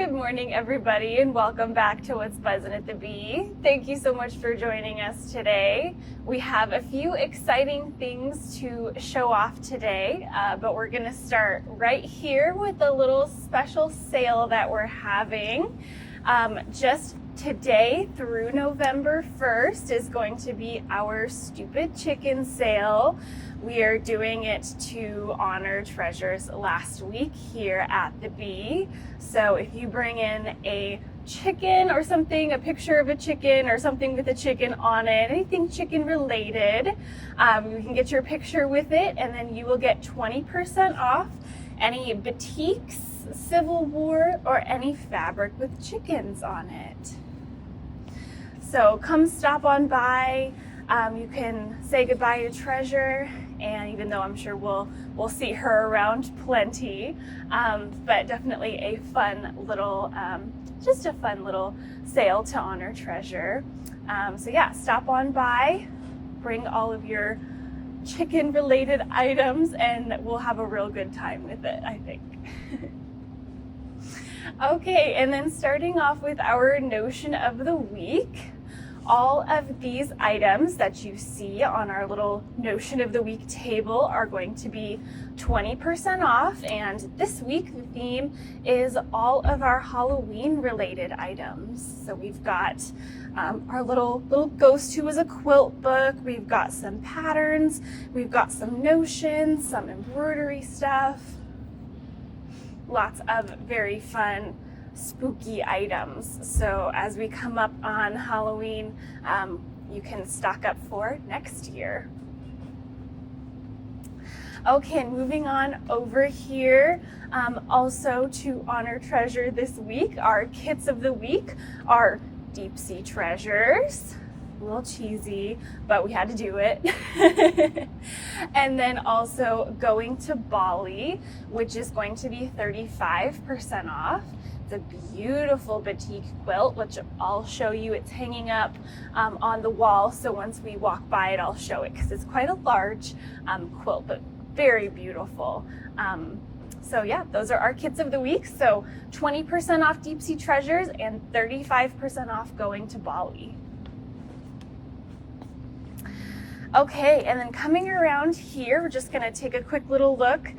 Good morning, everybody, and welcome back to What's Buzzin' at the Bee. Thank you so much for joining us today. We have a few exciting things to show off today, but we're going to start right here with a little special sale that we're having. Just today through November 1st is going to be our Stupid Chicken sale. We are doing it to honor Treasure's last week here at the Bee. So if you bring in a chicken or something, a picture of a chicken or something with a chicken on it, anything chicken related, you can get your picture with it, and then you will get 20% off any batiks, Civil War, or any fabric with chickens on it. So come stop on by. You can say goodbye to Treasure, and even though I'm sure we'll see her around plenty, but definitely a fun little, just a fun little sale to honor Treasure. So yeah, stop on by, bring all of your chicken related items, and we'll have a real good time with it, I think. Okay, and then starting off with our notion of the week. All of these items that you see on our little notion of the week table are going to be 20% off, and this week the theme is all of our Halloween related items. So we've got our little ghost who was a quilt book, we've got some patterns, we've got some notions, some embroidery stuff, lots of very fun spooky items. So as we come up on Halloween, you can stock up for next year. Okay, moving on over here, also to honor Treasure this week, our kits of the week are deep sea treasures. A little cheesy, but we had to do it. And then also going to Bali, which is going to be 35% off. The beautiful batik quilt, which I'll show you. It's hanging up on the wall, so once we walk by it, I'll show it because it's quite a large quilt, but very beautiful. So yeah, those are our kits of the week. So 20% off Deep Sea Treasures and 35% off going to Bali. Okay, and then coming around here, we're just gonna take a quick little look.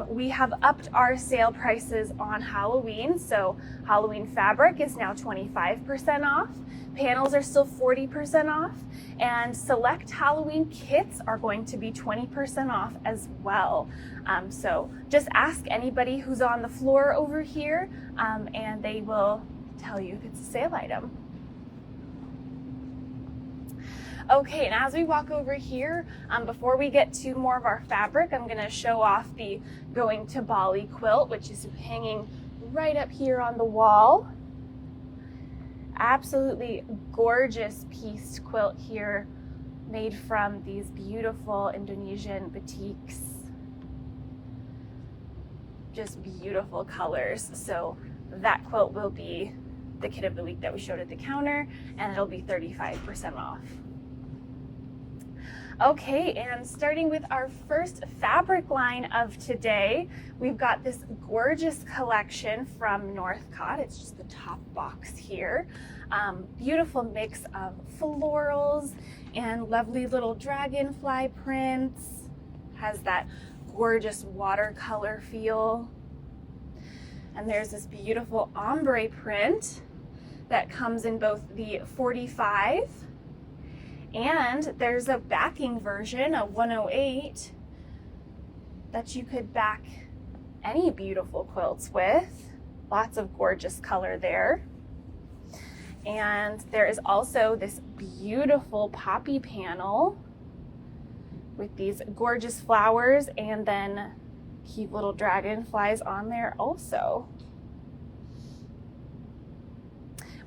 We have upped our sale prices on Halloween. So Halloween fabric is now 25% off. Panels are still 40% off. And select Halloween kits are going to be 20% off as well. So just ask anybody who's on the floor over here, and they will tell you if it's a sale item. Okay, and as we walk over here, before we get to more of our fabric, I'm going to show off the Going to Bali quilt, which is hanging right up here on the wall. Absolutely gorgeous pieced quilt here, made from these beautiful Indonesian batiks. Just beautiful colors. So that quilt will be the kit of the week that we showed at the counter, and it'll be 35% off. Okay, and starting with our first fabric line of today, we've got this gorgeous collection from Northcott. It's just the top box here. Beautiful mix of florals and lovely little dragonfly prints. Has that gorgeous watercolor feel. And there's this beautiful ombre print that comes in both the 45, and there's a backing version, a 108, that you could back any beautiful quilts with. Lots of gorgeous color there. And there is also this beautiful poppy panel with these gorgeous flowers and then cute little dragonflies on there also.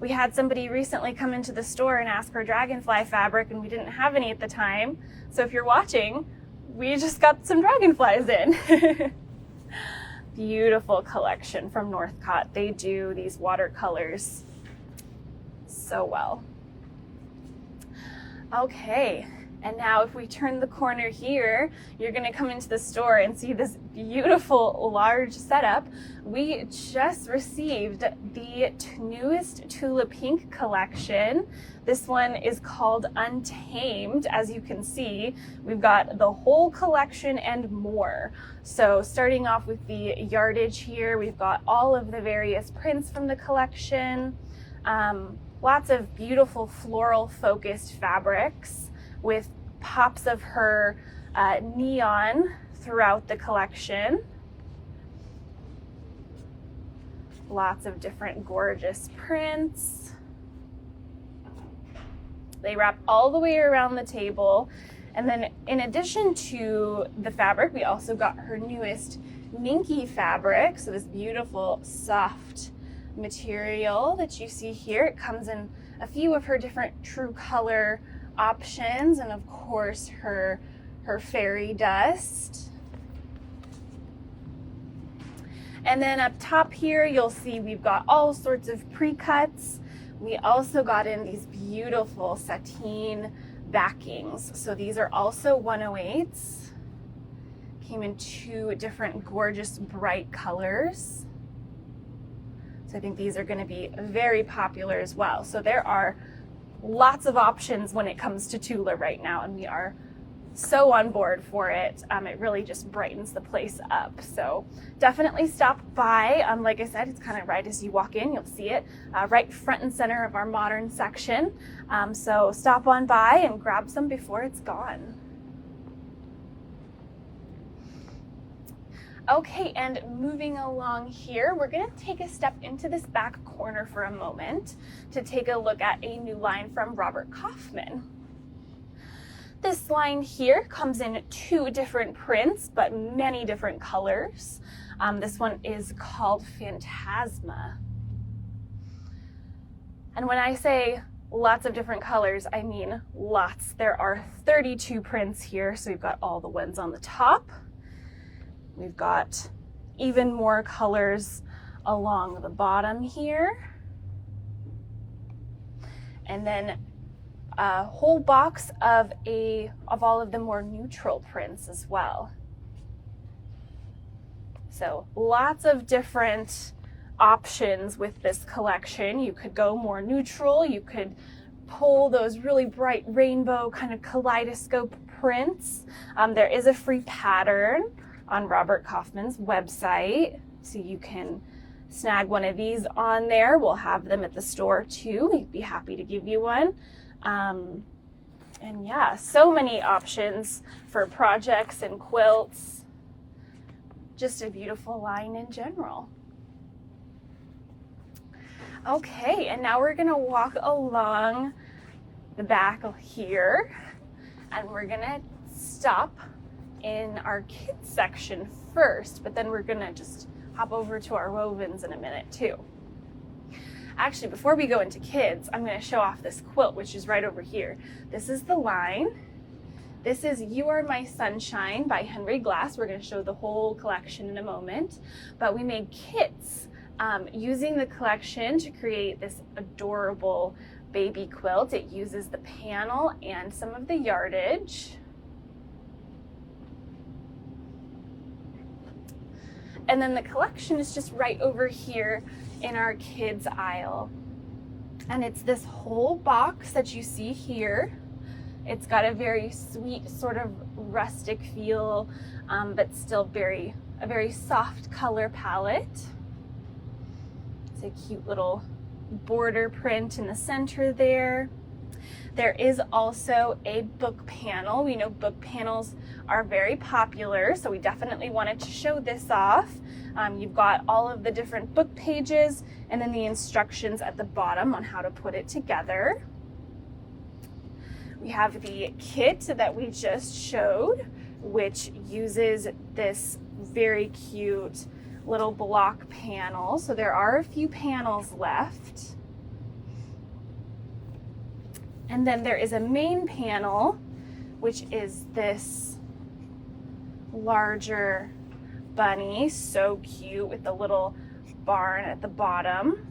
We had somebody recently come into the store and ask for dragonfly fabric, and we didn't have any at the time. So if you're watching, we just got some dragonflies in. Beautiful collection from Northcott. They do these watercolors so well. Okay, and now if we turn the corner here, you're gonna come into the store and see this beautiful large setup, we just received the newest Tula Pink collection. This one is called Untamed. As you can see, we've got the whole collection and more. So starting off with the yardage here, we've got all of the various prints from the collection. Lots of beautiful floral focused fabrics with pops of her neon throughout the collection. Lots of different gorgeous prints. They wrap all the way around the table. And then in addition to the fabric, we also got her newest minky fabric. So this beautiful soft material that you see here. It comes in a few of her different true color options, and of course her fairy dust. And then up top here, you'll see we've got all sorts of pre-cuts. We also got in these beautiful sateen backings. So these are also 108s. Came in 2 different gorgeous bright colors. So I think these are going to be very popular as well. So there are lots of options when it comes to Tula right now, and we are so on board for it. It really just brightens the place up. So definitely stop by. Like I said, it's kind of right as you walk in, you'll see it right front and center of our modern section. So stop on by and grab some before it's gone. Okay, and moving along here, we're gonna take a step into this back corner for a moment to take a look at a new line from Robert Kaufman. This line here comes in 2 different prints, but many different colors. This one is called Phantasma. And when I say lots of different colors, I mean lots. There are 32 prints here, so we've got all the ones on the top. We've got even more colors along the bottom here. And then a whole box of all of the more neutral prints as well. So lots of different options with this collection. You could go more neutral, you could pull those really bright rainbow kind of kaleidoscope prints. There is a free pattern on Robert Kaufman's website, so you can snag one of these on there. We'll have them at the store too. We'd be happy to give you one. And yeah, so many options for projects and quilts. Just a beautiful line in general. Okay, and now we're gonna walk along the back here, and we're gonna stop in our kids section first, but then we're gonna just hop over to our wovens in a minute too. Actually, before we go into kids, I'm gonna show off this quilt, which is right over here. This is the line. This is You Are My Sunshine by Henry Glass. We're gonna show the whole collection in a moment, but we made kits using the collection to create this adorable baby quilt. It uses the panel and some of the yardage. And then the collection is just right over here in our kids aisle. And it's this whole box that you see here. It's got a very sweet sort of rustic feel, but still a very soft color palette. It's a cute little border print in the center there. There is also a book panel. We know book panels are very popular, so we definitely wanted to show this off. You've got all of the different book pages and then the instructions at the bottom on how to put it together. We have the kit that we just showed, which uses this very cute little block panel. So there are a few panels left. And then there is a main panel, which is this larger bunny, so cute, with the little barn at the bottom.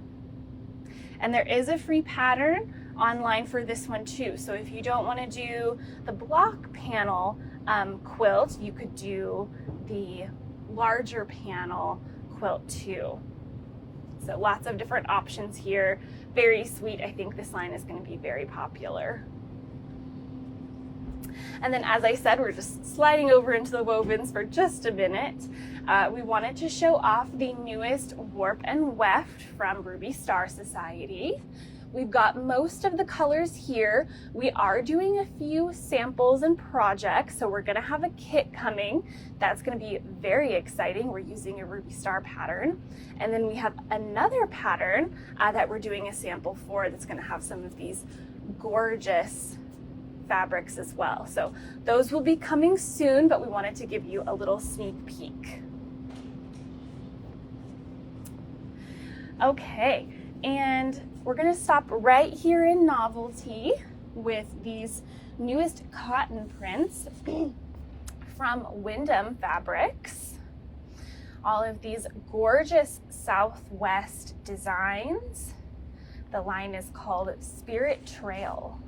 And there is a free pattern online for this one too. So if you don't want to do the block panel quilt, you could do the larger panel quilt too. So lots of different options here. Very sweet. I think this line is going to be very popular. And then, as I said, we're just sliding over into the wovens for just a minute. We wanted to show off the newest warp and weft from Ruby Star Society. We've got most of the colors here. We are doing a few samples and projects, so we're gonna have a kit coming. That's gonna be very exciting. We're using a Ruby Star pattern. And then we have another pattern that we're doing a sample for that's gonna have some of these gorgeous fabrics as well. So those will be coming soon, but we wanted to give you a little sneak peek. Okay, and we're gonna stop right here in novelty with these newest cotton prints from Windam Fabrics. All of these gorgeous Southwest designs. The line is called Spirit Trail.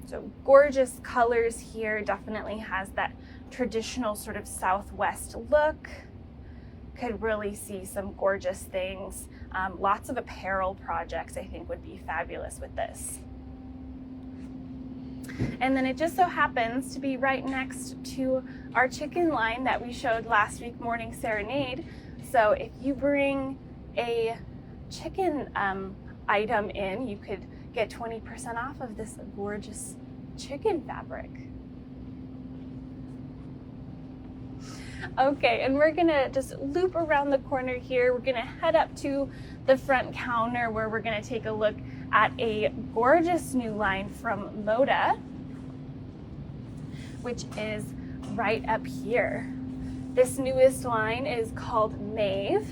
So gorgeous colors here, definitely has that traditional sort of Southwest look. Could really see some gorgeous things. Lots of apparel projects I think would be fabulous with this. And then it just so happens to be right next to our chicken line that we showed last week, Morning Serenade. So if you bring a chicken item in, you could get 20% off of this gorgeous chicken fabric. Okay, and we're gonna just loop around the corner here. We're gonna head up to the front counter where we're gonna take a look at a gorgeous new line from Moda, which is right up here. This newest line is called Mave.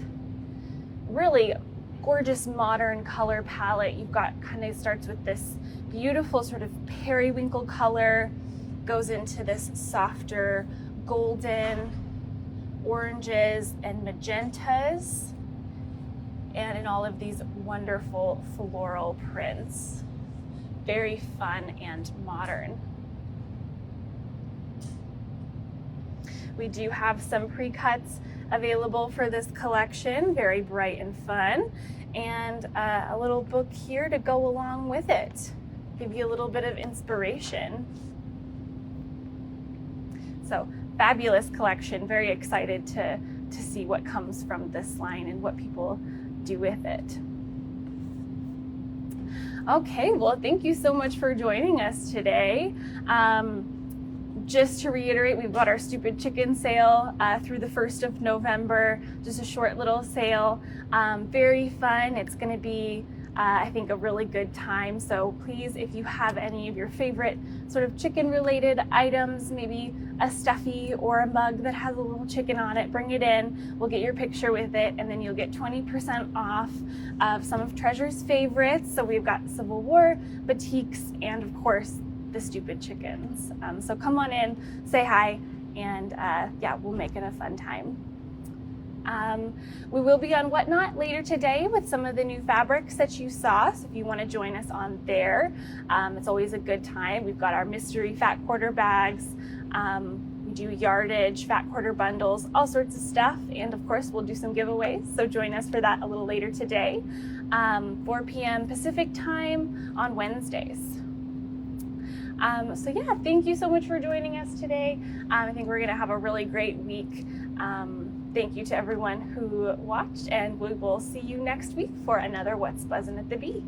Really gorgeous modern color palette. You've got kind of starts with this beautiful sort of periwinkle color, goes into this softer golden, oranges and magentas, and in all of these wonderful floral prints. Very fun and modern. We do have some pre-cuts available for this collection, very bright and fun, and a little book here to go along with it, give you a little bit of inspiration. So fabulous collection, very excited to see what comes from this line and what people do with it. Okay, well, thank you so much for joining us today. Just to reiterate, we've got our Stupid Chicken sale through the 1st of November, just a short little sale. Very fun. It's going to be, I think, a really good time. So please, if you have any of your favorite sort of chicken related items, maybe a stuffy or a mug that has a little chicken on it, bring it in. We'll get your picture with it, and then you'll get 20% off of some of Treasure's favorites. So we've got Civil War, batiks, and of course, the Stupid Chickens. So come on in, say hi, and yeah, we'll make it a fun time. We will be on Whatnot later today with some of the new fabrics that you saw. So if you want to join us on there, it's always a good time. We've got our mystery fat quarter bags. We do yardage, fat quarter bundles, all sorts of stuff. And of course, we'll do some giveaways. So join us for that a little later today, 4 p.m. Pacific time on Wednesdays. So yeah, thank you so much for joining us today. I think we're gonna have a really great week. Thank you to everyone who watched, and we will see you next week for another What's Buzzin' at the Bee.